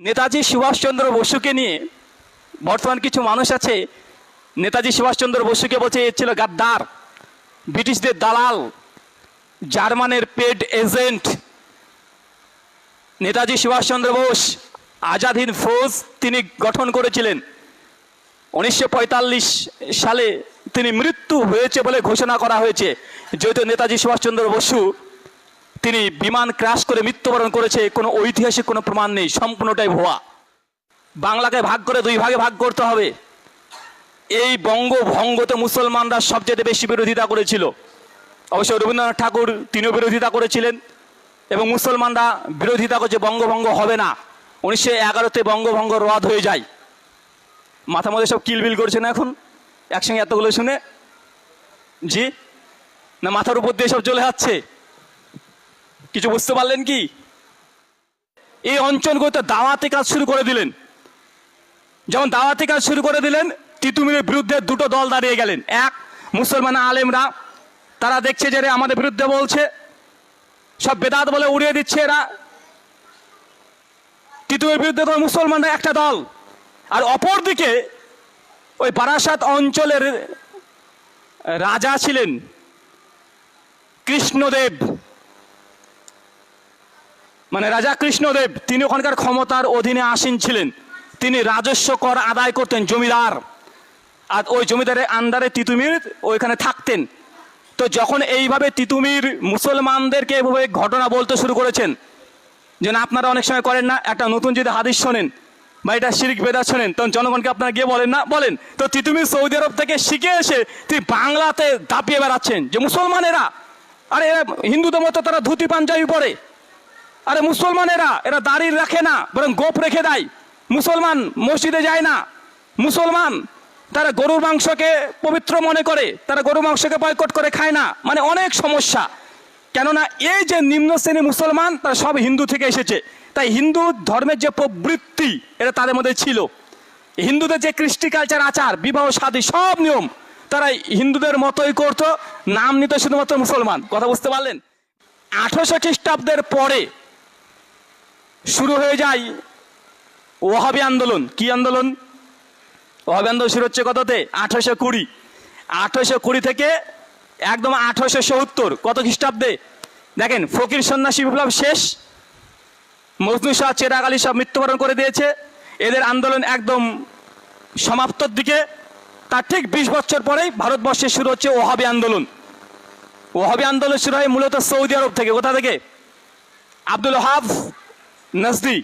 নেতাজি সুভাষচন্দ্র বসুকে নিয়ে বর্তমান কিছু মানুষ আছে নেতাজি সুভাষচন্দ্র বসুকে বলছে এ ছিল গাদ্দার, ব্রিটিশদের দালাল, জার্মানের পেড এজেন্ট। নেতাজি সুভাষচন্দ্র বোস আজাদ হিন্দ ফৌজ তিনি গঠন করেছিলেন। 1945 সালে তিনি মৃত্যু হয়েছে বলে ঘোষণা করা হয়েছে, যেহেতু নেতাজি সুভাষচন্দ্র বসু তিনি বিমান ক্র্যাশ করে মৃত্যুবরণ করেছে, কোনো ঐতিহাসিক কোনো প্রমাণ নেই, সম্পূর্ণটাই ভুয়া। বাংলাকে ভাগ করে দুই ভাগে ভাগ করতে হবে। এই বঙ্গভঙ্গতে মুসলমানরা সবচেয়ে বেশি বিরোধিতা করেছিল। অবশ্য রবীন্দ্রনাথ ঠাকুর তিনিও বিরোধিতা করেছিলেন এবং মুসলমানরা বিরোধিতা করছে বঙ্গভঙ্গ হবে না। 1911-তে বঙ্গভঙ্গ রদ হয়ে যায়। মাথার মধ্যে সব কিলবিল করছে না এখন একসঙ্গে এতগুলো শুনে? জি না, মাথার উপর দিয়ে সব চলে যাচ্ছে? কিছু বুঝতে পারলেন কি? এই অঞ্চলগুলোতে দাওয়াতি কাজ শুরু করে দিলেন। যেমন দাওয়াতি কাজ শুরু করে দিলেন, তিতুমিরের বিরুদ্ধে দুটো দল দাঁড়িয়ে গেলেন। এক, মুসলমান আলেমরা, তারা দেখছে যে আমাদের বিরুদ্ধে বলছে, সব বেদাত বলে উড়িয়ে দিচ্ছে এরা। তিতুমিরের বিরুদ্ধে তো মুসলমানরা একটা দল। আর অপরদিকে ওই বারাসাত অঞ্চলের রাজা ছিলেন কৃষ্ণদেব, মানে রাজা কৃষ্ণদেব, তিনি ওখানকার ক্ষমতার অধীনে আসীন ছিলেন। তিনি রাজস্ব কর আদায় করতেন, জমিদার। আর ওই জমিদারের আন্ডারে তিতুমির ওইখানে থাকতেন। তো যখন এইভাবে তিতুমির মুসলমানদেরকে এভাবে ঘটনা বলতে শুরু করেছেন, যে না আপনারা অনেক সময় করেন না, একটা নতুন যদি হাদিস শোনেন বা এটা শিরিক বেদাত শোনেন, তখন জনগণকে আপনারা গিয়ে বলেন না, বলেন। তো তিতুমির সৌদি আরব থেকে শিখে এসে তিনি বাংলাতে দাপিয়ে বেড়াচ্ছেন যে মুসলমানেরা, আরে এরা হিন্দুদের মতো তারা ধুতি পাঞ্জাবি পরে, আরে মুসলমানেরা এরা দাড়ি রাখে না, বরং গোপ রেখে দেয়। মুসলমান মসজিদে যায় না, মুসলমান তারা গরুর মাংসকে পবিত্র মনে করে, তারা গরুর মাংসকে বয়কট করে খায় না। মানে অনেক সমস্যা। কেননা এই যে নিম্ন শ্রেণী মুসলমান তারা সব হিন্দু থেকে এসেছে, তাই হিন্দু ধর্মের যে প্রবৃত্তি এটা তাদের মধ্যে ছিল। হিন্দুদের যে কৃষ্টি কালচার, আচার, বিবাহ শাদী সব নিয়ম তারা হিন্দুদের মতোই করতো, নাম নিত শুধুমাত্র মুসলমান। কথা বুঝতে পারলেন? 1800 খ্রিস্টাব্দের পরে শুরু হয়ে যায় ওহাবি আন্দোলন। কি আন্দোলন? ওহাবি আন্দোলন শুরু হচ্ছে কততে? 1820। 1820 থেকে একদম 1870 কত খ্রিস্টাব্দে? দেখেন, ফকির সন্ন্যাসী বিপ্লব শেষ, মজনু শাহ, চেরাগ আলী সব মৃত্যুবরণ করে দিয়েছে, এদের আন্দোলন একদম সমাপ্তর দিকে। তার ঠিক 20 বছর পরেই ভারতবর্ষে শুরু হচ্ছে ওহাবি আন্দোলন। ওহাবি আন্দোলন শুরু হয় মূলত সৌদি আরব থেকে। কোথা থেকে? আব্দুল ওহাব নজদি,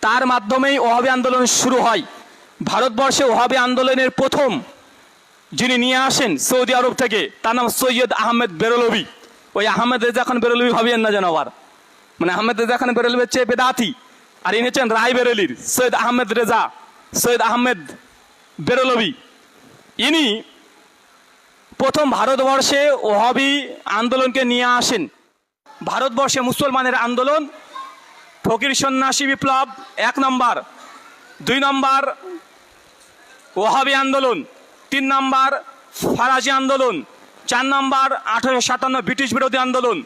তার মাধ্যমেই ওহাবি আন্দোলন শুরু হয়। ভারতবর্ষে ওহাবি আন্দোলনের প্রথম যিনি নিয়ে আসেন সৌদি আরব থেকে, তার নাম সৈয়দ আহমেদ বেরলভি। ওই আহমেদ রেজা খান বেরলভি ভাবিয়েন না যেন আবার, মানে আহমেদ রেজা খান বেরলভির চেয়ে বেদাতি। আর ইনি হচ্ছেন রায় বেরেলির সৈয়দ আহমেদ রেজা, সৈয়দ আহমেদ বেরলভি। ইনি প্রথম ভারতবর্ষে ওহাবি আন্দোলনকে নিয়ে আসেন। ভারতবর্ষে মুসলমানের আন্দোলন, ফকির সন্ন্যাসী বিপ্লব 1 নম্বর, 2 নম্বর ওহাবি আন্দোলন, 3 নম্বর ফরাজি আন্দোলন, 4 নম্বর 1857 ব্রিটিশ বিরোধী আন্দোলন,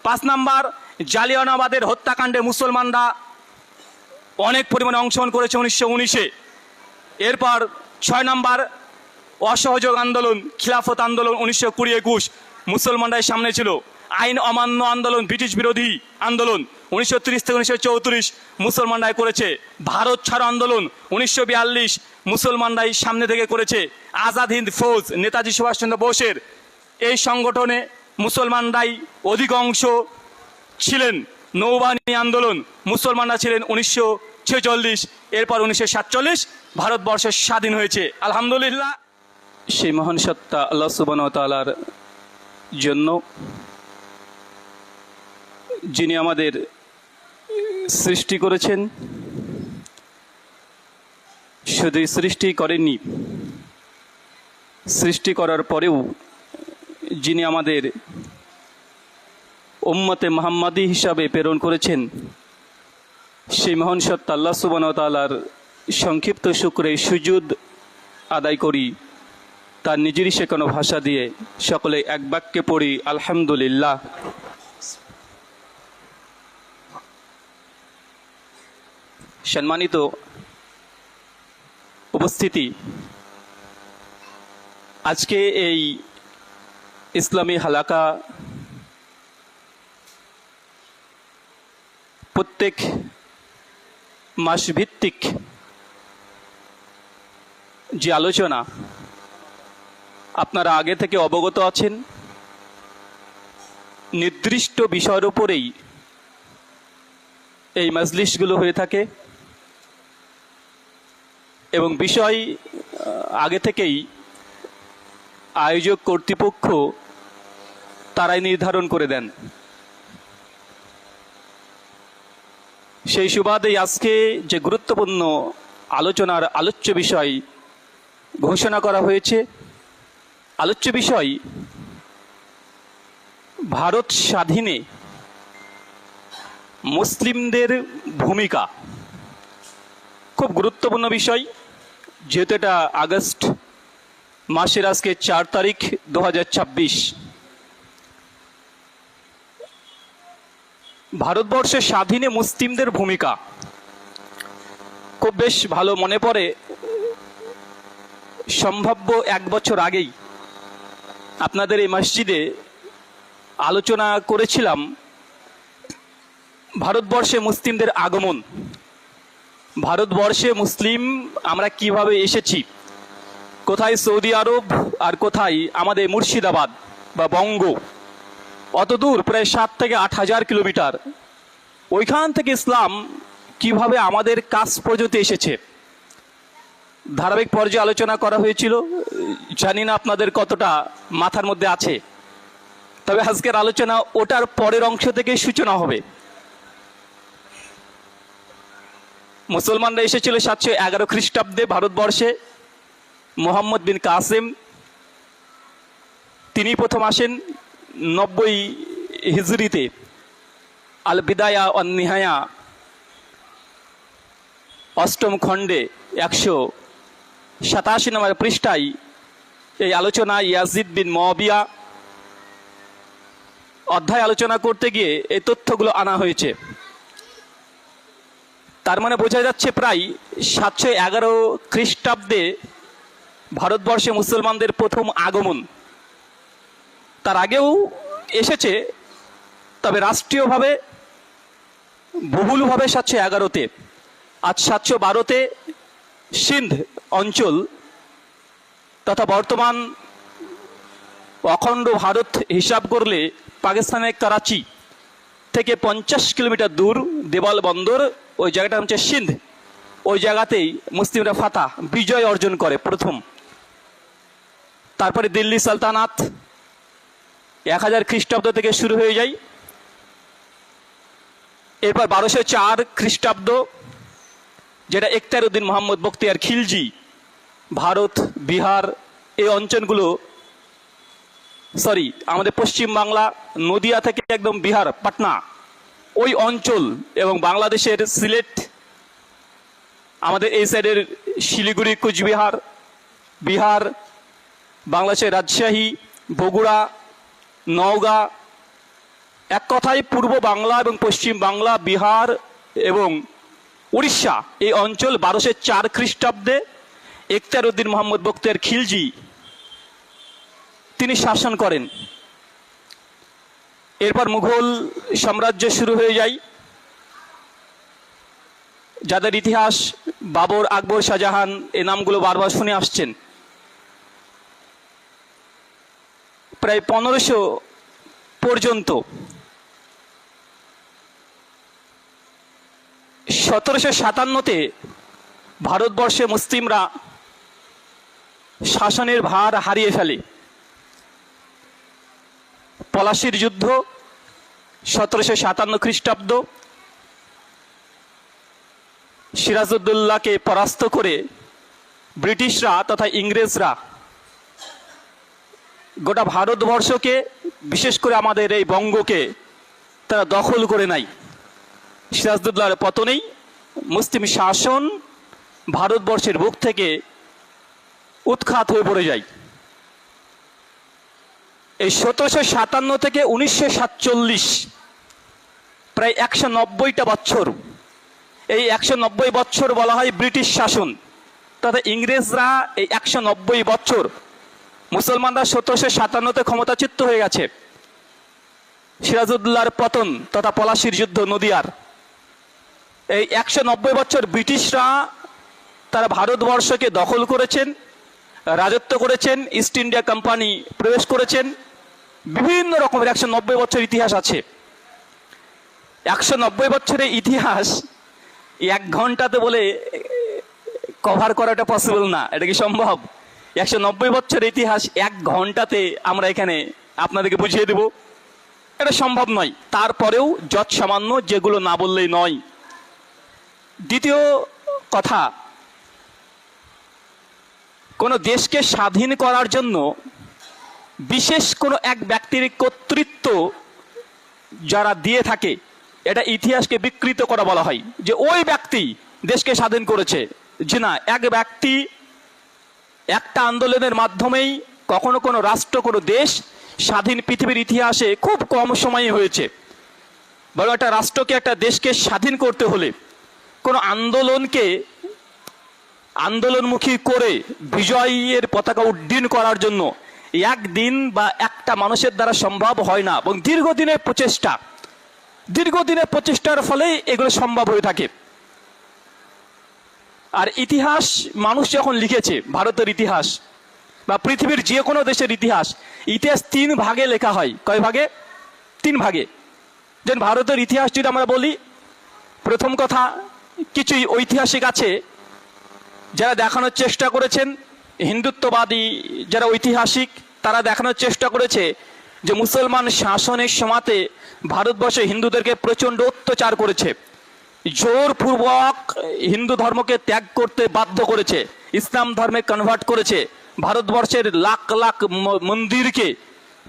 5 নম্বর জালিয়ানওয়ালাবাগের হত্যাকাণ্ডে মুসলমানরা অনেক পরিমাণে অংশগ্রহণ করেছে 1919-এ। এরপর 6 নম্বর অসহযোগ আন্দোলন, খিলাফত আন্দোলন 1920-21, মুসলমানরাই সামনে ছিল। আইন অমান্য আন্দোলন, ব্রিটিশ বিরোধী আন্দোলন 1930 থেকে 1934 মুসলমানরাই করেছে। ভারত ছাড়ো আন্দোলন 1942 মুসলমানরাই সামনে থেকে করেছে। আজাদ হিন্দ ফৌজ নেতাজি সুভাষচন্দ্র বোসের এই সংগঠনে মুসলমানরাই অধিকাংশ ছিলেন। নৌবাহিনী আন্দোলন মুসলমানরা ছিলেন 1946। এরপর 1947 ভারতবর্ষ স্বাধীন হয়েছে। আলহামদুলিল্লাহ, সেই মহান সত্তা আল্লাহ সুবহানাহু ওয়া তাআলার জন্য, যিনি আমাদের সৃষ্টি করেছেন, শুধু সৃষ্টি করেননি, সৃষ্টি করার পরেও যিনি আমাদের উম্মতে মুহাম্মাদি হিসাবে প্রেরণ করেছেন, সেই মহান সত্তা আল্লাহ সুবহানাহু ওয়া তাআলার সংক্ষিপ্ত শুকরে সুজুদ আদায় করি। তার নিজেরই শেখানো ভাষা দিয়ে সকলে এক বাক্যে পড়ি সম্মানিত উপস্থিতি, আজকে এই ইসলামী হালাকা প্রত্যেক মাসভিত্তিক যে আলোচনা আপনারা আগে থেকে অবগত আছেন, নির্দিষ্ট বিষয়ের উপরেই এই মজলিসগুলো হয়ে থাকে এবং বিষয় আগে থেকেই আয়োজক কর্তৃপক্ষ তারাই নির্ধারণ করে দেন। সেই সুবাদে আজকে যে গুরুত্বপূর্ণ আলোচনার আলোচ্য বিষয় ঘোষণা করা হয়েছে, আলোচ্য বিষয় ভারত স্বাধীনে মুসলিমদের ভূমিকা। খুব গুরুত্বপূর্ণ বিষয়, যেহেতু এটা আগস্ট মাসের আজকে 4 তারিখ 2026। ভারতবর্ষের স্বাধীনে মুসলিমদের ভূমিকা খুব বেশ ভালো মনে পড়ে। সম্ভাব্য 1 বছর আগেই আপনাদের এই মসজিদে আলোচনা করেছিলাম ভারতবর্ষে মুসলিমদের আগমন, ভারতবর্ষে মুসলিম আমরা কিভাবে এসেছি, কোথায় সৌদি আরব আর কোথায় আমাদের মুর্শিদাবাদ বা বঙ্গ, অত দূর প্রায় 7 থেকে 8 হাজার কিলোমিটার, ওইখান থেকে ইসলাম কিভাবে আমাদের কাছ পর্যন্ত এসেছে ধারাবাহিক পর্যায়ে আলোচনা করা হয়েছিল। জানি না আপনাদের কতটা মাথার মধ্যে আছে, তবে আজকের আলোচনা ওটার পরের অংশ থেকে সূচনা হবে। মুসলমানরা এসেছিল 711 খ্রিস্টাব্দে ভারতবর্ষে। মোহাম্মদ বিন কাসেম তিনি প্রথম আসেন 90 হিজরিতে। আল বিদায়া ওয়ান নিহায়া 8ম খণ্ডে 187 নম্বর পৃষ্ঠায় এই আলোচনা ইয়াজিদ বিন মুয়াবিয়া অধ্যায় আলোচনা করতে গিয়ে এই তথ্যগুলো আনা হয়েছে। তার মানে বোঝা যাচ্ছে প্রায় 711 খ্রিস্টাব্দে ভারতবর্ষে মুসলমানদের প্রথম আগমন। তার আগেও এসেছে, তবে রাষ্ট্রীয়ভাবে বহুলভাবে 711-তে। আজ 712-তে সিন্ধ অঞ্চল তথা বর্তমান অখণ্ড ভারত হিসাব করলে পাকিস্তানের করাচি থেকে 50 কিলোমিটার দূর দেওয়াল বন্দর, ওই জায়গাটা হচ্ছে সিন্ধ। ওই জায়গাতেই মুসলিমরা ফাতা বিজয় অর্জন করে প্রথম। তারপরে দিল্লি সালতানাত 1000 খ্রিস্টাব্দ থেকে শুরু হয়ে যায়। এরপর 1204 খ্রিস্টাব্দ, যেটা ইখতিয়ারউদ্দিন মোহাম্মদ বখতিয়ার খিলজি ভারত বিহার এই অঞ্চলগুলো, আমাদের পশ্চিম বাংলা নদিয়া থেকে একদম বিহার পাটনা ওই অঞ্চল এবং বাংলাদেশের সিলেট, আমাদের এই সাইডের শিলিগুড়ি কুচবিহার বিহার, বাংলাদেশের রাজশাহী বগুড়া নওগাঁ, এক কথায় পূর্ব বাংলা এবং পশ্চিম বাংলা বিহার এবং উড়িষ্যা এই অঞ্চল 1204 খ্রিস্টাব্দে ইখতিয়ারউদ্দিন মোহাম্মদ বখতিয়ার খিলজি তিনি শাসন করেন। এরপর মুঘল সাম্রাজ্য শুরু হয়ে যায়, যাদের ইতিহাস বাবর আকবর শাহজাহান এই নামগুলো বারবার শুনে আসছেন। প্রায় 1500 পর্যন্ত 1757-তে ভারতবর্ষে মুসলিমরা শাসনের ভার হারিয়ে ফেলে। পলাশির যুদ্ধ 1757 খ্রিস্টাব্দ, সিরাজউদ্দৌলাকে পরাস্ত করে ব্রিটিশরা তথা ইংরেজরা গোটা ভারতবর্ষকে, বিশেষ করে আমাদের এই বঙ্গকে তারা দখল করে নেয়। সিরাজউদ্দৌলার পতনেই মুসলিম শাসন ভারতবর্ষের বুক থেকে উৎখাত হয়ে পড়ে যায়। এই 1757 থেকে 1947 প্রায় 190টা বছর এই 190 বছর বলা হয় ব্রিটিশ শাসন, তথা ইংরেজরা এই 190 বছর, মুসলমানরা 1757-তে ক্ষমতাচ্যুত হয়ে গেছে। সিরাজউদ্দৌলার পতন তথা পলাশির যুদ্ধ নদিয়ার, এই 190 বছর ব্রিটিশরা তারা ভারতবর্ষকে দখল করেছেন, রাজত্ব করেছেন, ইস্ট ইন্ডিয়া কোম্পানি প্রবেশ করেছেন, বিভিন্ন রকমের 190 বছর ইতিহাস আছে। 190 বছরের ইতিহাস 1 ঘন্টাতে বলে কভার করাটা পসিবল না। এটা কি সম্ভব? 190 বছরের ইতিহাস 1 ঘন্টাতে আমরা এখানে আপনাদেরকে বুঝিয়ে দেব, এটা সম্ভব নয়। তারপরেও যৎ সামান্য যেগুলো না বললেই নয়। দ্বিতীয় কথা, কোন দেশকে স্বাধীন করার জন্য বিশেষ কোনো এক ব্যক্তির কর্তৃত্ব যারা দিয়ে থাকে, এটা ইতিহাসকে বিকৃত করা বলা হয়, যে ওই ব্যক্তি দেশকে স্বাধীন করেছে। যে না, এক ব্যক্তি একটা আন্দোলনের মাধ্যমেই কখনো কোনো রাষ্ট্র, কোনো দেশ স্বাধীন পৃথিবীর ইতিহাসে খুব কম সময়ে হয়েছে। বরং একটা রাষ্ট্রকে, একটা দেশকে স্বাধীন করতে হলে কোনো আন্দোলনমুখী করে বিজয়ের পতাকা উড্ডীন করার জন্য একদিন বা একটা মানুষের দ্বারা সম্ভব হয় না, এবং দীর্ঘদিনের প্রচেষ্টার ফলে এগুলো সম্ভব হয়ে থাকে। আর ইতিহাস মানুষ যখন লিখেছে, ভারতের ইতিহাস বা পৃথিবীর যে কোনো দেশের ইতিহাস 3 ভাগে লেখা হয়। কয় ভাগে? 3 ভাগে। যেন ভারতের ইতিহাস যদি আমরা বলি, প্রথম কথা, কিছু ঐতিহাসিক আছে যারা দেখানোর চেষ্টা করেছেন, হিন্দুত্ববাদী যারা ঐতিহাসিক, তারা দেখানোর চেষ্টা করেছে যে মুসলমান শাসনের সময়তে ভারতবর্ষে হিন্দুদেরকে প্রচণ্ড অত্যাচার করেছে, জোরপূর্বক হিন্দু ধর্মকে ত্যাগ করতে বাধ্য করেছে, ইসলাম ধর্মে কনভার্ট করেছে, ভারতবর্ষের লাখ লাখ মন্দিরকে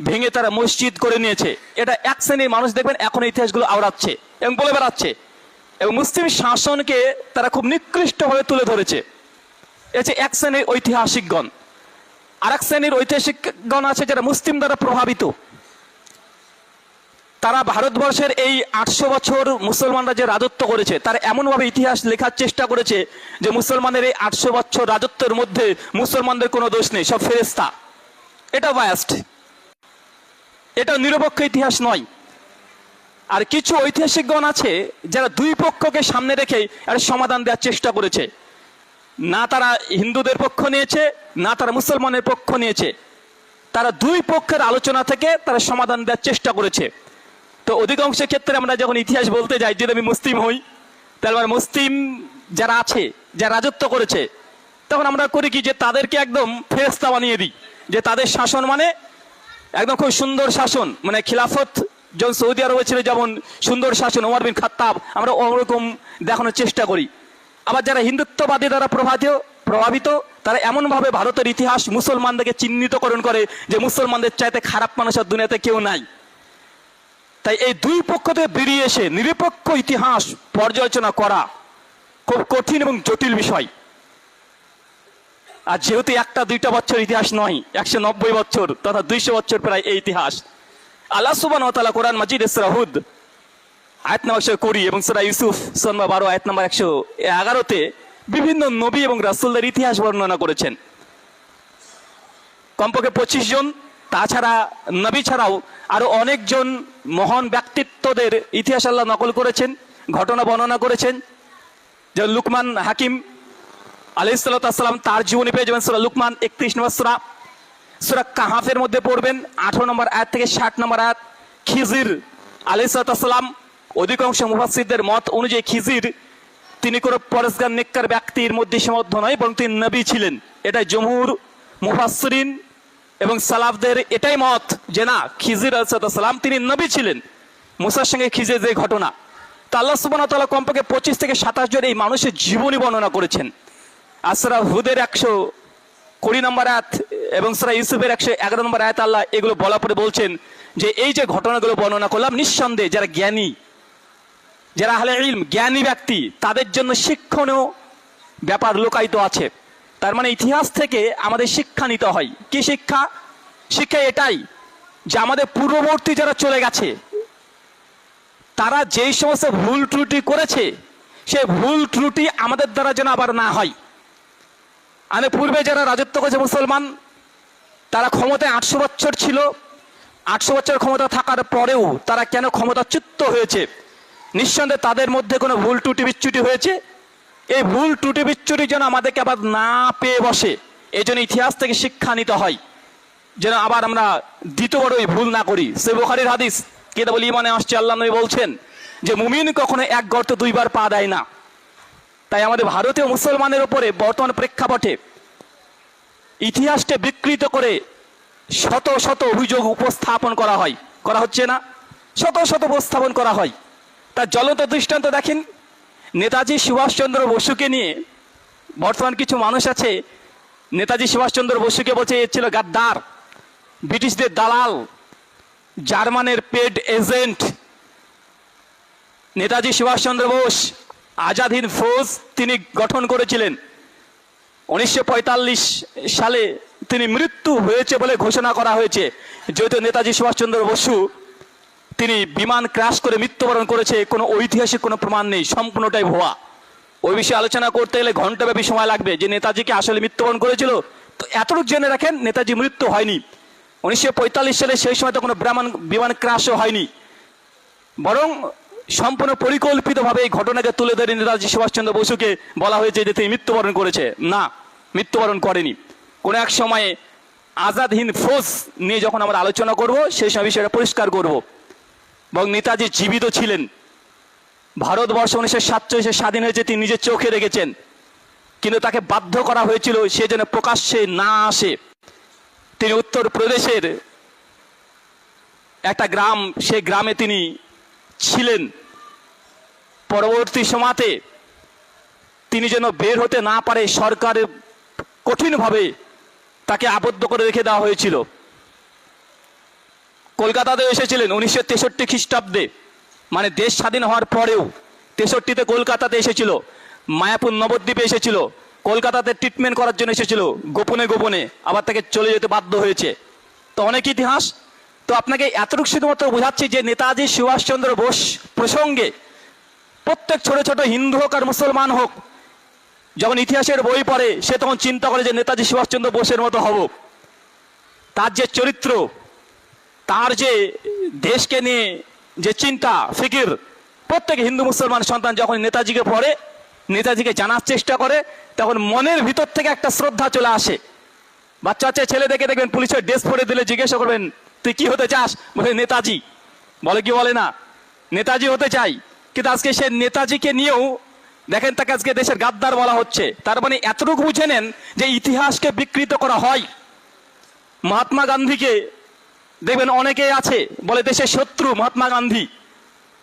ভেঙে তারা মসজিদ করে নিয়েছে। এটা এক শ্রেণীর মানুষ দেখবেন এখন ইতিহাসগুলো আওড়াচ্ছে এবং বলে বেড়াচ্ছে, এবং মুসলিম শাসনকে তারা খুব নিকৃষ্টভাবে তুলে ধরেছে। এছে এক শ্রেণীর ঐতিহাসিকগণ। আর এক শ্রেণীর ঐতিহাসিকগণ আছে যারা মুসলিম দ্বারা প্রভাবিত। তারা ভারতবর্ষের এই 800 বছর মুসলমানরা যে রাজত্ব করেছে, তারা এমনভাবে ইতিহাস লেখার চেষ্টা করেছে যে মুসলমানের এই 800 বছর রাজত্বের মধ্যে মুসলমানদের কোনো দোষ নেই, সব ফেরেশতা। এটা বায়াসড, এটা নিরপেক্ষ ইতিহাস নয়। আর কিছু ঐতিহাসিকগণ আছে যারা দুই পক্ষকে সামনে রেখে একটা সমাধান দেওয়ার চেষ্টা করেছে। না তারা হিন্দুদের পক্ষ নিয়েছে, না তারা মুসলমানের পক্ষ নিয়েছে, তারা দুই পক্ষের আলোচনা থেকে তারা সমাধান দেওয়ার চেষ্টা করেছে। তো অধিকাংশ ক্ষেত্রে আমরা যখন ইতিহাস বলতে যাই, যদি আমি মুসলিম হই, তাহলে মুসলিম যারা আছে, যারা রাজত্ব করেছে, তখন আমরা করি কি, যে তাদেরকে একদম ফেরেশতা বানিয়ে দিই, যে তাদের শাসন মানে একদম খুব সুন্দর শাসন, মানে খিলাফত যখন সৌদি আরবে ছিল যেমন সুন্দর শাসন, ওমর বিন খাত্তাব, আমরা ওরকম দেখানোর চেষ্টা করি। আবার যারা হিন্দুত্ববাদী দ্বারা প্রভাবিত, তারা এমনভাবে ভারতের ইতিহাস মুসলমানদেরকে চিহ্নিতকরণ করে যে মুসলমানদের চাইতে খারাপ মানুষ আর দুনিয়াতে কেউ নাই। তাই এই দুই পক্ষ থেকে বেরিয়ে এসে নিরপেক্ষ ইতিহাস পর্যালোচনা করা খুব কঠিন এবং জটিল বিষয়। আর যেহেতু 1-2 বছর ইতিহাস নয়, 190 বছর তথা 200 বছর প্রায় এই ইতিহাস। আল্লাহ সুবহানাহু ওয়া তাআলা কোরআন মাজিদ সূরা হুদ আয়াত নম্বর 120 এবং সূরা ইউসুফ সূরা নম্বর 12 আয়াত নম্বর 111-তে বিভিন্ন নবী এবং রাসূলদের ইতিহাস বর্ণনা করেছেন। কমপক্ষে 25 জন, তাছাড়া নবী ছাড়াও আরো অনেকজন মহান ব্যক্তিত্বদের ইতিহাস আল্লাহ নকল করেছেন, ঘটনা বর্ণনা করেছেন। যেমন লুকমান হাকিম আলাইহিস সালাম, তার জীবনী পেয়ে যাবেন সূরা লুকমান 31 নম্বর সূরা। সূরা কাহাফের মধ্যে পড়বেন 18 নম্বর আয়াত থেকে 60 নম্বর আয়াত। খিজির আলাইহিস সালাম, অধিকাংশ মুফাসসিরদের মত অনুযায়ী খিজির তিনি কোনো পরেশগার নেককার ব্যক্তির মধ্যে সীমাবদ্ধ নয়, বরং তিনি নবী ছিলেন। এটাই জমহুর মুফাসসিরিন এবং সালাফদের এটাই মত যে না, খিজির আলাইহিস সালাম তিনি নবী ছিলেন। মুসার সঙ্গে খিজির যে ঘটনা, তা আল্লাহ সুবহানাহু ওয়া তাআলা কমপক্ষে 25 থেকে 27 জন এই মানুষের জীবনী বর্ণনা করেছেন। আর সূরা হুদের 120 নম্বর আয়াত এবং সূরা ইউসুফের 111 নম্বর আয়াত আল্লাহ এগুলো বলার পরে বলছেন যে এই যে ঘটনাগুলো বর্ণনা করলাম, নিঃসন্দেহে যারা জ্ঞানী, যারা আহলে ইলম, জ্ঞানী ব্যক্তি, তাদের জন্য শিক্ষণীয় ব্যাপার লুকায়িত আছে। তার মানে ইতিহাস থেকে আমাদের শিক্ষা নিতে হয়। কি শিক্ষা? শিক্ষা এটাই যে আমাদের পূর্ববর্তী যারা চলে গেছে, তারা যেই সমস্ত ভুল ত্রুটি করেছে, সে ভুল ত্রুটি আমাদের দ্বারা যেন আবার না হয়। মানে পূর্বে যারা রাজত্ব করেছে মুসলমান, তারা ক্ষমতায় 800 বছর ছিল। 800 বছর ক্ষমতা থাকার পরেও তারা কেন ক্ষমতাচ্যুত হয়েছে? নিঃসন্দেহে তাদের মধ্যে কোনো ভুল ত্রুটি বিচ্যুতি হয়েছে। এই ভুল ত্রুটি বিচ্যুতি যেন আমাদেরকে আবার না পেয়ে বসে, এই জন্য ইতিহাস থেকে শিক্ষা নিতে হয়, যেন আবার আমরা দ্বিতীয়বার ওই ভুল না করি। সে বুখারীর হাদিস কিতাবুল ঈমানে আসছে, আল্লাহ নবী বলছেন যে মুমিন কখনো এক গর্তে দুইবার পা দেয় না। তাই আমাদের ভারতীয় মুসলমানের উপরে বর্তমান প্রেক্ষাপটে ইতিহাসকে বিকৃত করে শত শত অভিযোগ উপস্থাপন করা হচ্ছে না, শত শত উপস্থাপন করা হয়। তার জ্বলন্ত দৃষ্টান্ত দেখেন, নেতাজি সুভাষচন্দ্র বসুকে নিয়ে বর্তমান কিছু মানুষ আছে, নেতাজি সুভাষচন্দ্র বসুকে বলছে এ ছিল গাদ্দার, ব্রিটিশদের দালাল, জার্মানের পেড এজেন্ট। নেতাজি সুভাষচন্দ্র বোস আজাদ হিন্দ ফৌজ তিনি গঠন করেছিলেন। 1945 সালে তিনি মৃত্যু হয়েছে বলে ঘোষণা করা হয়েছে, যেহেতু নেতাজি সুভাষচন্দ্র বসু তিনি বিমান ক্র্যাশ করে মৃত্যুবরণ করেছে, কোনো ঐতিহাসিক কোনো প্রমাণ নেই, সম্পূর্ণটাই ভুয়া। ওই বিষয়ে আলোচনা করতে গেলে ঘন্টাব্যাপী সময় লাগবে, যে নেতাজিকে আসলে মৃত্যুবরণ করেছিল। তো এতটুকু জেনে রাখেন, নেতাজি মৃত্যু হয়নি। 1945 সালে সেই সময় তো কোনো বিমান ক্র্যাশও হয়নি, বরং সম্পূর্ণ পরিকল্পিতভাবে এই ঘটনাকে তুলে ধরে নেতাজি সুভাষচন্দ্র বসুকে বলা হয়েছে যে তিনি মৃত্যুবরণ করেছে। না, মৃত্যুবরণ করেনি। কোনো এক সময়ে আজাদ হিন্দ ফৌজ নিয়ে যখন আমরা আলোচনা করব, সেই সময় বিষয়টা পরিষ্কার করব। এবং নেতাজি জীবিত ছিলেন। ভারতবর্ষ 1947 স্বাধীন হয়েছে, তিনি নিজের চোখে দেখেছেন, কিন্তু তাকে বাধ্য করা হয়েছিল সে যেন প্রকাশ্যে না আসে। তিনি উত্তরপ্রদেশের একটা গ্রাম, সেই গ্রামে তিনি ছিলেন। পরবর্তী সময়তে তিনি যেন বের হতে না পারে, সরকারের কঠিনভাবে তাকে আবদ্ধ করে রেখে দেওয়া হয়েছিল। কলকাতাতে এসেছিলেন 1963 খ্রিস্টাব্দে, মানে দেশ স্বাধীন হওয়ার পরেও 63-তে কলকাতাতে এসেছিল। মায়াপুর নবদ্বীপে এসেছিল, কলকাতাতে ট্রিটমেন্ট করার জন্য এসেছিল, গোপনে গোপনে আবার তাকে চলে যেতে বাধ্য হয়েছে। তো অনেক ইতিহাস। তো আপনাকে এতটুকু শুধুমাত্র বোঝাচ্ছি যে নেতাজি সুভাষচন্দ্র বোস প্রসঙ্গে প্রত্যেক ছোট ছোট হিন্দু হোক আর মুসলমান হোক, যখন ইতিহাসের বই পড়ে সে তখন চিন্তা করে যে নেতাজি সুভাষচন্দ্র বোসের মতো হব। তার যে চরিত্র, তার যে দেশকে নিয়ে যে চিন্তা ফিকির, প্রত্যেক হিন্দু মুসলমান সন্তান যখন নেতাজিকে পড়ে, নেতাজিকে জানার চেষ্টা করে, তখন মনের ভিতর থেকে একটা শ্রদ্ধা চলে আসে। বাচ্চা বাচ্চা ছেলে দেখে দেখবেন পুলিশের ড্রেস পরে দিলে জিজ্ঞাসা করবেন তুই কি হতে চাস, বলে নেতাজি। বলে কি বলে না, নেতাজি হতে চাই। কিন্তু আজকে সে নেতাজিকে নিয়েও দেখেন তাকে আজকে দেশের গাদ্দার বলা হচ্ছে। তার মানে এতটুকু বুঝে নেন যে ইতিহাসকে বিকৃত করা হয়। মহাত্মা গান্ধীকে দেখবেন অনেকে আছে বলে দেশের শত্রু মহাত্মা গান্ধী,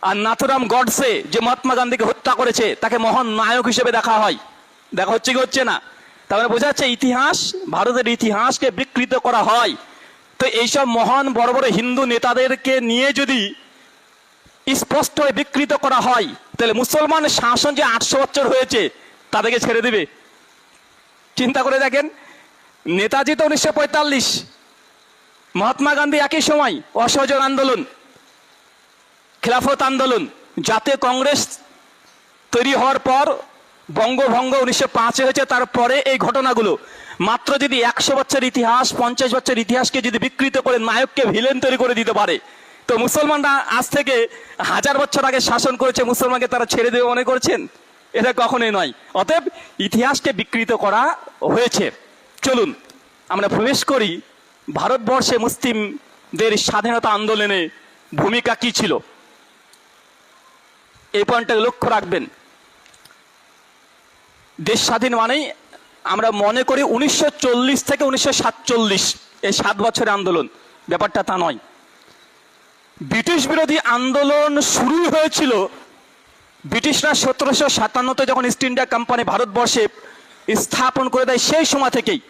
আর নাথুরাম গডসে যে মহাত্মা গান্ধীকে হত্যা করেছে তাকে মহান নায়ক হিসেবে দেখা হয়। দেখা হচ্ছে কি হচ্ছে না? তারপরে বোঝা যাচ্ছে ইতিহাস, ভারতের ইতিহাসকে বিকৃত করা হয়। তো এইসব মহান বড় বড় হিন্দু নেতাদেরকে নিয়ে যদি স্পষ্ট বিকৃত করা হয়, তাহলে মুসলমান শাসন যে 800 বছর হয়েছে তাদেরকে ছেড়ে দিবে? চিন্তা করে দেখেন, নেতাজি তো 1945, মহাত্মা গান্ধী একই সময়, অসহযোগ আন্দোলন, খেলাফত আন্দোলন, জাতীয় কংগ্রেস তৈরি হওয়ার পর বঙ্গভঙ্গ 1905 হয়েছে। তারপরে এই ঘটনাগুলো মাত্র যদি 100 বছর ইতিহাস, 50 বছর ইতিহাসকে যদি বিকৃত করে নায়ককে ভিলেন তৈরি করে দিতে পারে, তো মুসলমানরা আজ থেকে 1000 বছর আগে শাসন করেছে, মুসলমানকে তারা ছেড়ে দেবে মনে করছেন? এটা কখনোই নয়। অতএব ইতিহাসকে বিকৃত করা হয়েছে। চলুন আমরা প্রবেশ করি ভারতবর্ষে মুসলিমদের স্বাধীনতা আন্দোলনে ভূমিকা কি ছিল, এই পয়েন্টটা লক্ষ্য রাখবেন। দেশ স্বাধীন মানেই আমরা মনে করি 1940 থেকে 1947 এই 7 বছরের আন্দোলন, ব্যাপারটা তা নয়। ব্রিটিশ বিরোধী আন্দোলন শুরু হয়েছিল ব্রিটিশরা 1757-তে যখন ইস্ট ইন্ডিয়া কোম্পানি ভারতবর্ষে স্থাপন করে দেয়, সেই সময় থেকেই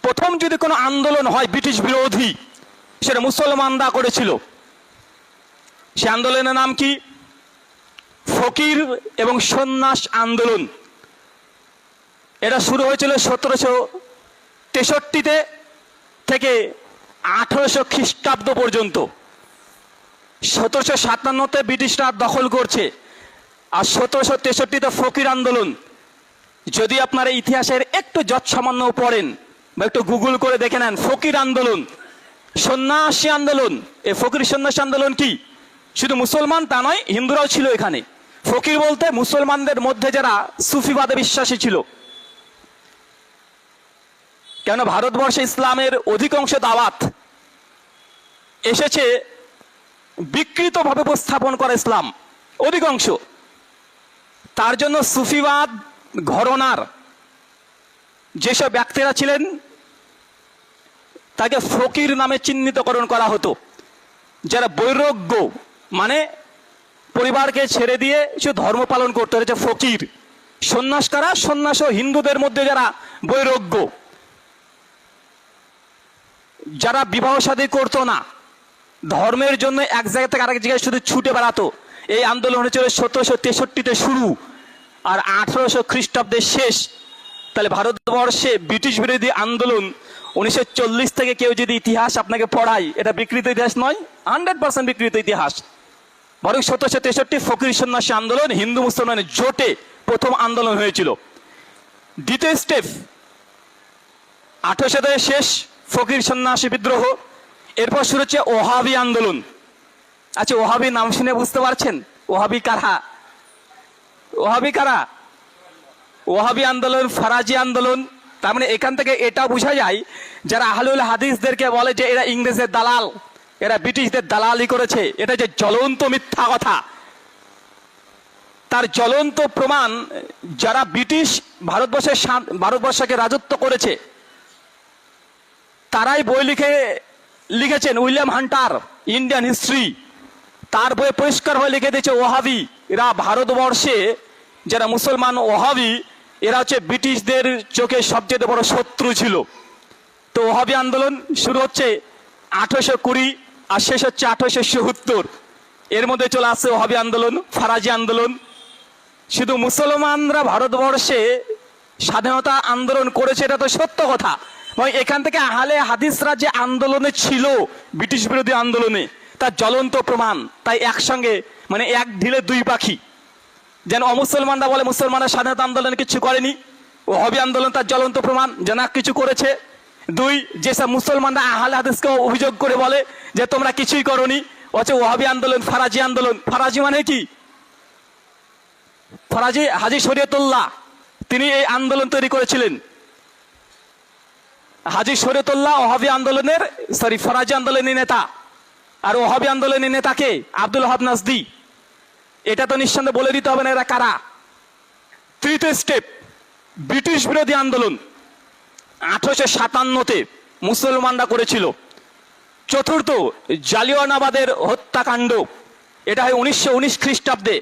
প্রথম যদি কোনো আন্দোলন হয় ব্রিটিশ বিরোধী, সেটা মুসলমানরা করেছিল। সে আন্দোলনের নাম কি? ফকির এবং সন্ন্যাস আন্দোলন। এটা শুরু হয়েছিল 1763 থেকে 1800 খ্রিস্টাব্দ পর্যন্ত। 1757-তে ব্রিটিশরা দখল করছে, আর 1763-তে ফকির আন্দোলন। যদি আপনারা ইতিহাসের একটু যৎসামান্য পড়েন বা একটু গুগল করে দেখে নেন, ফকির আন্দোলন, সন্ন্যাসী আন্দোলন। এই ফকির সন্ন্যাসী আন্দোলন কি শুধু মুসলমান তা নয়, হিন্দুরাও ছিল এখানে। ফকির বলতে মুসলমানদের মধ্যে যারা সুফিবাদে বিশ্বাসী ছিল, কেন ভারতবর্ষে ইসলামের অধিকাংশ দাওয়াত এসেছে বিকৃতভাবে উপস্থাপন করা ইসলাম, অধিকাংশ। তার জন্য সুফিবাদ ঘরানার যেসব ব্যক্তিরা ছিলেন তাকে ফকির নামে চিহ্নিতকরণ করা হতো। যারা বৈরাগ্য মানে পরিবারকে ছেড়ে দিয়ে শুধু ধর্ম পালন করতে হচ্ছে ফকির। সন্ন্যাস কারা? সন্ন্যাস হিন্দুদের মধ্যে যারা বৈরাগ্য, যারা বিবাহ শাদী করতো না, ধর্মের জন্য এক জায়গা থেকে আরেক জায়গায় শুধু ছুটে বেড়াতো। এই আন্দোলন হয়েছিল 1763-তে শুরু আর 1800 খ্রিস্টাব্দে শেষ। তাহলে ভারতবর্ষে ব্রিটিশ বিরোধী আন্দোলন 1940 থেকে কেউ যদি ইতিহাস আপনাকে পড়ায়, এটা বিকৃত ইতিহাস নয়, 100% বিকৃত ইতিহাস। বরং 1763 ফকির সন্ন্যাসী আন্দোলন হিন্দু মুসলমানের জোটে প্রথম আন্দোলন হয়েছিল। দ্বিতীয় স্টেপ 1800 শতকের শেষ, ফকির সন্ন্যাসী বিদ্রোহ। এরপর শুরু হচ্ছে ওহাবি আন্দোলন। আচ্ছা, ওহাবি নাম শুনে বুঝতে পারছেন ওহাবি কারা? ওহাবি কারা? ওহাবি আন্দোলন, ফারাজি আন্দোলন। তার মানে এখান থেকে এটা বোঝা যায় যারা আহলুল হাদিসদেরকে বলে যে এরা ইংরেজের দালাল, এরা ব্রিটিশদের দালালি করেছে, এটা যে জ্বলন্ত মিথ্যা কথা। তার জ্বলন্ত প্রমাণ যারা ব্রিটিশ ভারতবর্ষকে রাজত্ব করেছে তারাই বই লিখেছেন। উইলিয়াম হান্টার ইন্ডিয়ান হিস্ট্রি, তার বইয়ে পরিষ্কার হয়ে লিখে দিয়েছে ওহাবি এরা ভারতবর্ষে যারা মুসলমান ওহাবি এরা হচ্ছে ব্রিটিশদের চোখে সবচেয়ে বড় শত্রু ছিল। তো ওহাবি আন্দোলন শুরু হচ্ছে 1820 আর শেষ হচ্ছে 1877। এর মধ্যে চলে আসছে ওহাবি আন্দোলন, ফারাজি আন্দোলন। শুধু মুসলমানরা ভারতবর্ষে স্বাধীনতা আন্দোলন করেছে এটা তো সত্য কথা, এখান থেকে আহলে হাদিসরা যে আন্দোলনে ছিল ব্রিটিশ বিরোধী আন্দোলনে তার জ্বলন্ত প্রমাণ। তাই একসঙ্গে মানে এক ঢিলে দুই পাখি। যেন অমুসলমানরা বলে মুসলমানরা স্বাধীনতা আন্দোলন কিছু করেনি, ওহাবি আন্দোলন তার জ্বলন্ত প্রমাণ যেন কিছু করেছে। দুই, যেসব মুসলমানরা আহলে হাদিসকে অভিযোগ করে বলে যে তোমরা কিছুই করনি, হচ্ছে ওহাবি আন্দোলন, ফারাজি আন্দোলন। ফারাজি মানে কি? ফারাজি হাজী শরীয়তুল্লাহ, তিনি এই আন্দোলন তৈরি করেছিলেন। হাজী শরীয়তুল্লাহ ওহাবি আন্দোলনের ফারাজি আন্দোলনের নেতা। আর ওহাবি আন্দোলনের নেতাকে আব্দুল ওহাব নাজদি। এটা তো নিঃসন্দেহে বলে দিতে হবে না এরা কারা। তৃতীয় স্টেপ ব্রিটিশ বিরোধী আন্দোলন 1857-তে মুসলমানরা করেছিল। চতুর্থ জালিয়ানওয়ালাবাগের হত্যাকাণ্ড, এটা হয় 1919 খ্রিস্টাব্দে,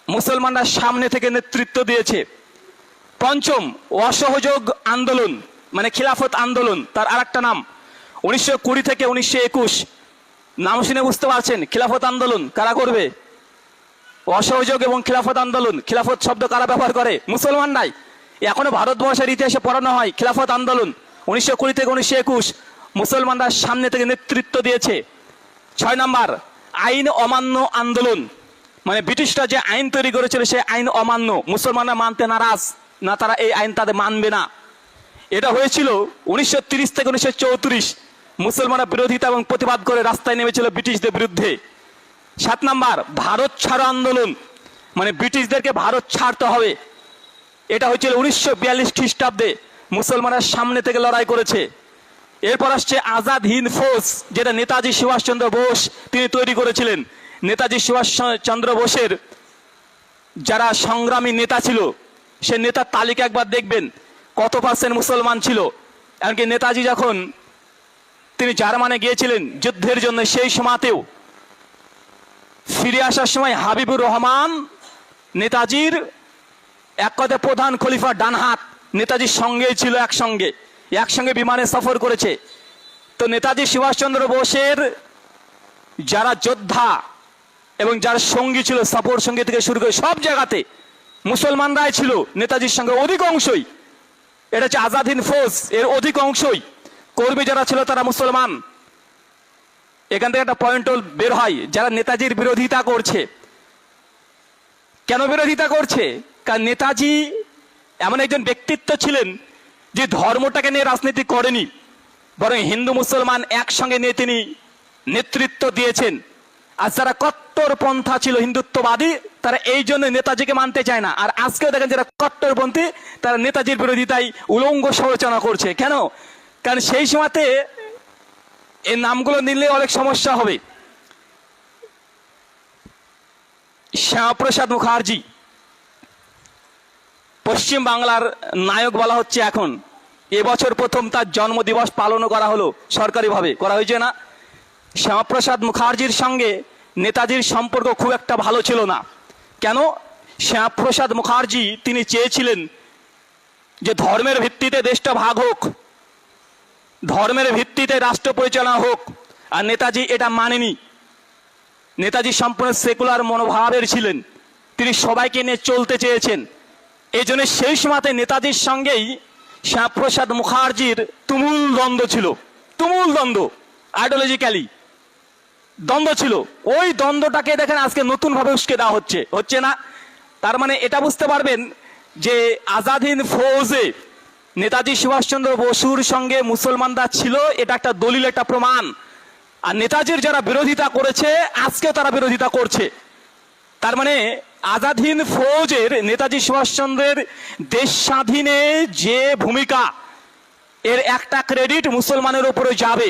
মুসলমানরা সামনে থেকে নেতৃত্ব দিয়েছে। পঞ্চম অসহযোগ আন্দোলন মানে খিলাফত আন্দোলন, তার আরেকটা নাম 1920 থেকে 1921। নাম শুনে বুঝতে পারছেন খিলাফত আন্দোলন কারা করবে? অসহযোগ এবং খিলাফত আন্দোলন, খিলাফত শব্দ কারা ব্যবহার করে? মুসলমানরাই। এখনো ভারতবর্ষের ইতিহাসে পড়ানো হয় খিলাফত আন্দোলন 1920 থেকে 1921, মুসলমানরা সামনে থেকে নেতৃত্ব দিয়েছে। 6 নাম্বার আইন অমান্য আন্দোলন, মানে ব্রিটিশরা যে আইন তৈরি করেছিল সেই আইন অমান্য, মুসলমানরা মানতে নারাজ না, তারা এই আইন তাদের মানবে না। এটা হয়েছিল 1930 থেকে 1934। মুসলমানরা বিরোধিতা এবং প্রতিবাদ করে রাস্তায় নেমেছিল ব্রিটিশদের বিরুদ্ধে। 7 নাম্বার ভারত ছাড়ো আন্দোলন, মানে ব্রিটিশদেরকে ভারত ছাড়তে হবে। এটা হয়েছিল 1942 খ্রিস্টাব্দে, মুসলমানরা সামনে থেকে লড়াই করেছে। এরপর আসছে আজাদ হিন্দ ফৌজ, যেটা নেতাজি সুভাষচন্দ্র বোস তিনি তৈরি করেছিলেন। নেতাজি সুভাষচন্দ্র বোসের যারা সংগ্রামী নেতা ছিল সে নেতার তালিকা একবার দেখবেন কত % মুসলমান ছিল। এমনকি নেতাজি যখন তিনি জার্মানে গিয়েছিলেন যুদ্ধের জন্য, সেই সময়তেও ফিরে আসার সময় হাবিবুর রহমান নেতাজির এক কথায় প্রধান খলিফা ডান হাত, নেতাজির সঙ্গেই ছিল, একসঙ্গে বিমানে সফর করেছে। তো নেতাজি সুভাষচন্দ্র বোসের যারা যোদ্ধা এবং যার সঙ্গী ছিল, সাপোর্ট সঙ্গী থেকে শুরু করে সব জায়গাতে মুসলমানরাই ছিল নেতাজির সঙ্গে অধিকাংশই। এটা হচ্ছে আজাদ হিন্দ ফৌজ, এর অধিকাংশই কর্মী যারা ছিল তারা মুসলমান। এখান থেকে একটা পয়েন্ট বের হয়, যারা নেতাজির বিরোধিতা করছে কেন বিরোধিতা করছে? কারণ নেতাজি এমন একজন ব্যক্তিত্ব ছিলেন যে ধর্মটাকে নিয়ে রাজনীতি করেনি, বরং হিন্দু মুসলমান একসঙ্গে নিয়ে তিনি নেতৃত্ব দিয়েছেন। আর যারা কট্টরপন্থা ছিল হিন্দুত্ববাদী, তারা এই জন্য নেতাজিকে মানতে চায় না। আর আজকেও দেখেন যারা কট্টরপন্থী, তারা নেতাজির বিরোধিতায় উলঙ্গ সমালোচনা করছে। কেন? কারণ সেই সময়তে এই নামগুলো নিলে অনেক সমস্যা হবে। শ্যামাপ্রসাদ মুখার্জি পশ্চিম বাংলার নায়ক বলা হচ্ছে এখন। এবছর প্রথম তার জন্মদিবস পালন করা হলো, সরকারিভাবে করা হয়েছে না? শ্যামাপ্রসাদ মুখার্জির সঙ্গে নেতাজির সম্পর্ক খুব একটা ভালো ছিল না। কেন? শ্যামাপ্রসাদ মুখার্জি তিনি চেয়েছিলেন যে ধর্মের ভিত্তিতে দেশটা ভাগ হোক, ধর্মের ভিত্তিতে রাষ্ট্র পরিচালনা হোক, আর নেতাজি এটা মানেনি। নেতাজি সম্পূর্ণ সেকুলার মনোভাবের ছিলেন, তিনি সবাইকে নিয়ে চলতে চেয়েছেন। এই জন্য সেই সময়তে নেতাজির সঙ্গেই শ্যামাপ্রসাদ মুখার্জির তুমুল দ্বন্দ্ব ছিল, তুমুল দ্বন্দ্ব, আইডিওলজিক্যালি দ্বন্দ্ব ছিল। ওই দ্বন্দ্বটাকে দেখেন আজকে নতুন ভাবে উস্কে দেওয়া হচ্ছে না? তার মানে এটা বুঝতে পারবেন যে আজাদ হিন্দ ফৌজে নেতাজি সুভাষচন্দ্র বসুর সঙ্গে মুসলমানরা ছিল, এটা একটা দলিল, একটা প্রমাণ। আর নেতাজির যারা বিরোধিতা করেছে আজকেও তারা বিরোধিতা করছে। তার মানে আজাদ হিন্দ ফৌজের নেতাজি সুভাষচন্দ্রের দেশ স্বাধীনে যে ভূমিকা, এর একটা ক্রেডিট মুসলমানের উপরে যাবে।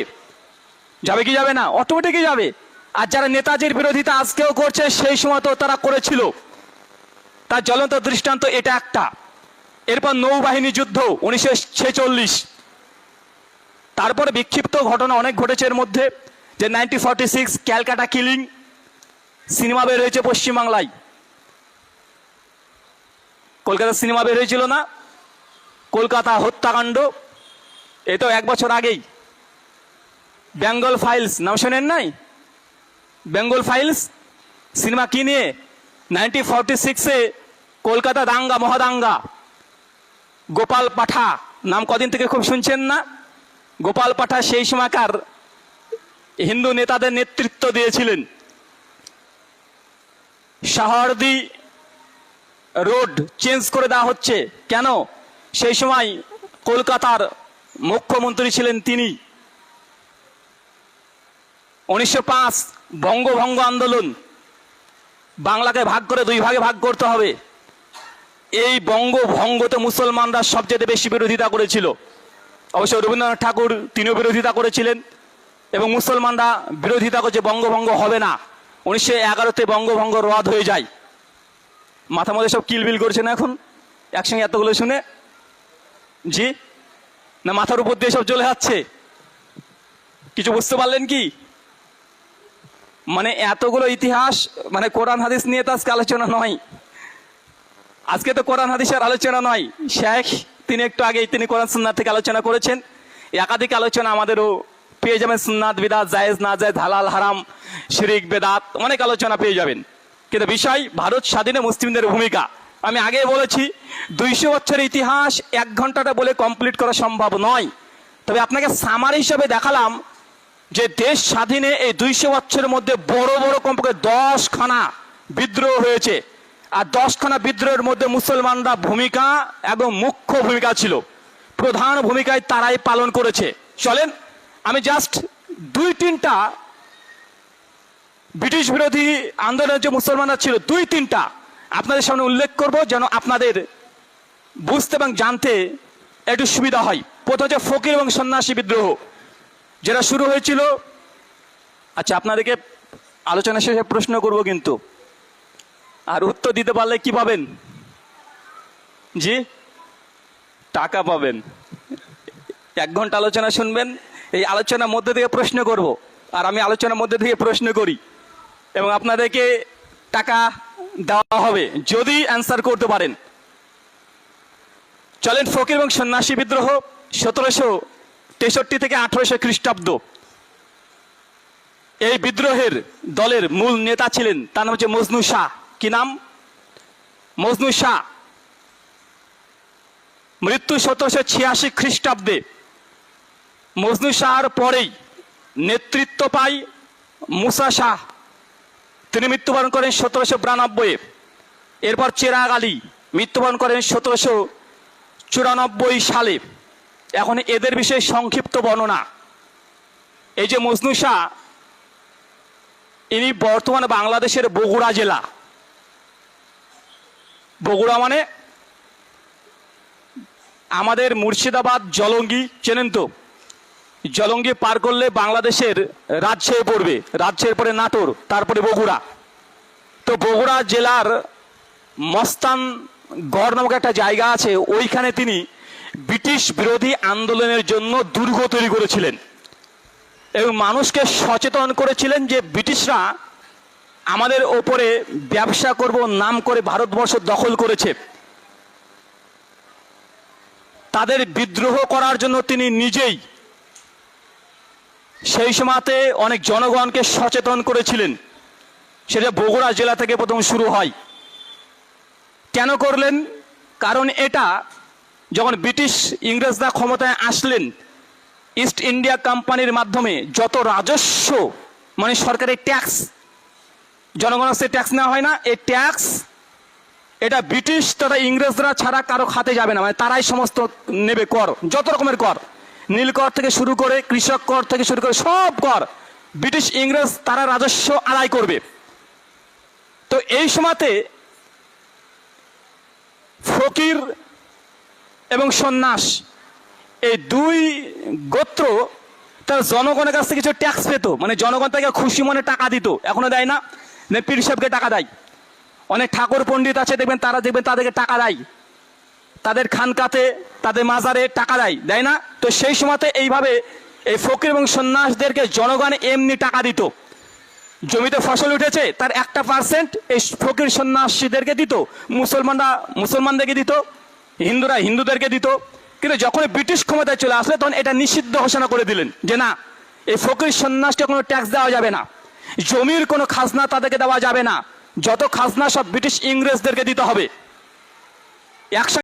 যাবে কি যাবে না? অটোমেটিকই যাবে। আর যারা নেতাজির বিরোধিতা আজকেও করছে, সেই সময় তো তারা করেছিল। তার জ্বলন্ত দৃষ্টান্ত এটা একটা। এরপর নৌবাহিনী যুদ্ধ 1946, তারপরে বিক্ষিপ্ত ঘটনা অনেক ঘটেছে এর মধ্যে। যে 1946 ক্যালকাটা কিলিং সিনেমা বের হয়েছে পশ্চিমবাংলায়, কলকাতা সিনেমা বের হয়েছিল না? কলকাতা হত্যাকাণ্ড, এ তো 1 বছর আগেই। বেঙ্গল ফাইলস নাম শোনেন নাই? বেঙ্গল ফাইলস সিনেমা কি নিয়ে? 1946-এ কলকাতা দাঙ্গা, মহাদাঙ্গা। গোপাল পাঠা নাম কদিন থেকে খুব শুনছেন না? গোপাল পাঠা সেই সময়কার হিন্দু নেতাদের নেতৃত্ব দিয়েছিলেন। শাহরদি রোড চেঞ্জ করে দেওয়া হচ্ছে কেন? সেই সময় কলকাতার মুখ্যমন্ত্রী ছিলেন তিনি। 1905 বঙ্গভঙ্গ আন্দোলন, বাংলাকে ভাগ করে 2 ভাগে ভাগ করতে হবে। এই বঙ্গভঙ্গতে মুসলমানরা সবচেয়ে বেশি বিরোধিতা করেছিল। অবশ্য রবীন্দ্রনাথ ঠাকুর তিনিও বিরোধিতা করেছিলেন, এবং মুসলমানরা বিরোধিতা করছে বঙ্গভঙ্গ হবে না। 1911-তে বঙ্গভঙ্গ রদ হয়ে যায়। মাথা মধ্যে সব কিলবিল করছে না এখন একসঙ্গে এতগুলো শুনে? জি না, মাথার উপর দিয়ে সব চলে যাচ্ছে? কিছু বুঝতে পারলেন কি? মানে এতগুলো ইতিহাস, মানে কোরআন হাদিস নিয়ে তো আজকে আলোচনা নয়। আজকে তো কোরআন হাদিসের আলোচনা নয়। শেখ তিনি একটু আগেই তিনি কোরআন সুন্নাত থেকে আলোচনা করেছেন। একাধিক আলোচনা আমাদেরও পেয়ে যাবেন, সুন্নাত বিদাত, জায়েজ না জায়েজ, হালাল হারাম, শিরিক বেদাত, অনেক আলোচনা পেয়ে যাবেন। কিন্তু বিষয় ভারত স্বাধীনে মুসলিমদের ভূমিকা। আমি আগে বলেছি 200 বছরের ইতিহাস 1 ঘন্টাটা বলে কমপ্লিট করা সম্ভব নয়। তবে আপনাকে সামারি হিসাবে দেখালাম যে দেশ স্বাধীনে এই 200 বছরের মধ্যে বড় বড় কমপক্ষে 10খানা বিদ্রোহ হয়েছে। আর 10খানা বিদ্রোহের মধ্যে মুসলমানরা ভূমিকা এবং মুখ্য ভূমিকা ছিল, প্রধান ভূমিকায় তারাই পালন করেছে। চলেন আমি জাস্ট 2-3টা ব্রিটিশ বিরোধী আন্দোলনের যে মুসলমানরা ছিল 2-3টা আপনাদের সামনে উল্লেখ করব, যেন আপনাদের বুঝতে এবং জানতে একটু সুবিধা হয়। প্রথম হচ্ছে ফকির এবং সন্ন্যাসী বিদ্রোহ, যেটা শুরু হয়েছিল। আচ্ছা, আপনাদেরকে আলোচনা শেষে প্রশ্ন করব কিন্তু, আর উত্তর দিতে পারলে কি পাবেন? জি, টাকা পাবেন। 1 ঘন্টা আলোচনা শুনবেন, এই আলোচনার মধ্যে থেকে প্রশ্ন করব, আর আমি আলোচনার মধ্যে থেকে প্রশ্ন করি, এবং আপনাদেরকে টাকা দেওয়া হবে যদি অ্যান্সার করতে পারেন। চলেন, ফকির এবং সন্ন্যাসী বিদ্রোহ 1763 থেকে 1800 খ্রিস্টাব্দ। এই বিদ্রোহের দলের মূল নেতা ছিলেন, তার নাম হচ্ছে মজনু শাহ। কি নাম? মজনু শাহ। মৃত্যু 1786 খ্রিস্টাব্দে। মজনু শাহর পরেই নেতৃত্ব পায় মুসা শাহ, তিনি মৃত্যুবরণ করেন 1792। এরপর চেরাগ আলী মৃত্যুবরণ করেন 1794 সালে। এখন এদের বিষয়ে সংক্ষিপ্ত বর্ণনা। এই যে মজনু শাহ, ইনি বর্তমানে বাংলাদেশের বগুড়া জেলা, বগুড়া মানে আমাদের মুর্শিদাবাদ জলঙ্গি চেনেন তো, জলঙ্গি পার করলে বাংলাদেশের রাজশাহী পড়বে, রাজশাহীর পরে নাটোর, তারপরে বগুড়া। তো বগুড়া জেলার মস্তানগড় নামক একটা জায়গা আছে, ওইখানে তিনি ব্রিটিশ বিরোধী আন্দোলনের জন্য দুর্গ তৈরি করেছিলেন এবং মানুষকে সচেতন করেছিলেন যে ব্রিটিশরা আমাদের ওপরে ব্যবসা করব নাম করে ভারতবর্ষ দখল করেছে। তাদের বিদ্রোহ করার জন্য তিনি নিজেই সেই সময়তে অনেক জনগণকে সচেতন করেছিলেন। সেটা বগুড়া জেলা থেকে প্রথম শুরু হয়। কেন করলেন? কারণ এটা যখন ব্রিটিশ ইংরেজরা ক্ষমতায় আসলেন, ইস্ট ইন্ডিয়া কোম্পানির মাধ্যমে যত রাজস্ব মানে সরকারের ট্যাক্স, জনগণের থেকে ট্যাক্স নেওয়া হয় না, এই ট্যাক্স এটা ব্রিটিশ তথা ইংরেজরা ছাড়া কারো খাতে যাবে না, মানে তারাই সমস্ত নেবে কর, যত রকমের কর, নীল কর থেকে শুরু করে কৃষক কর থেকে শুরু করে সব কর ব্রিটিশ ইংরেজ তারা রাজস্ব আদায় করবে। তো এই সময়তে ফকির এবং সন্ন্যাস এই দুই গোত্র তার জনগণের কাছ থেকে কিছু ট্যাক্স পেত, মানে জনগণ তাকে খুশি মনে টাকা দিত, এখনো দেয় না, পীর সাহেবকে টাকা দেয়, অনেক ঠাকুর পণ্ডিত আছে দেখবেন, তারা দেখবেন তাদেরকে টাকা দেয়, তাদের খানকাতে তাদের মাজারে টাকা দেয় না? তো সেই সময়তে এইভাবে এই ফকির এবং সন্ন্যাসদেরকে জনগণ এমনি টাকা দিত। জমিতে ফসল উঠেছে তার 1% এই ফকির সন্ন্যাসীদেরকে দিত, মুসলমানরা মুসলমানদেরকে দিত, হিন্দুরা হিন্দুদেরকে দিত। কিন্তু যখন ব্রিটিশ ক্ষমতায় চলে আসলে তখন এটা নিষিদ্ধ ঘোষণা করে দিলেন যে না, এই ফকির সন্ন্যাসকে কোনো ট্যাক্স দেওয়া যাবে না, জমির কোনো খাজনা তাদেরকে দেওয়া যাবে না, যত খাজনা সব ব্রিটিশ ইংরেজদেরকে দিতে হবে। একসাথে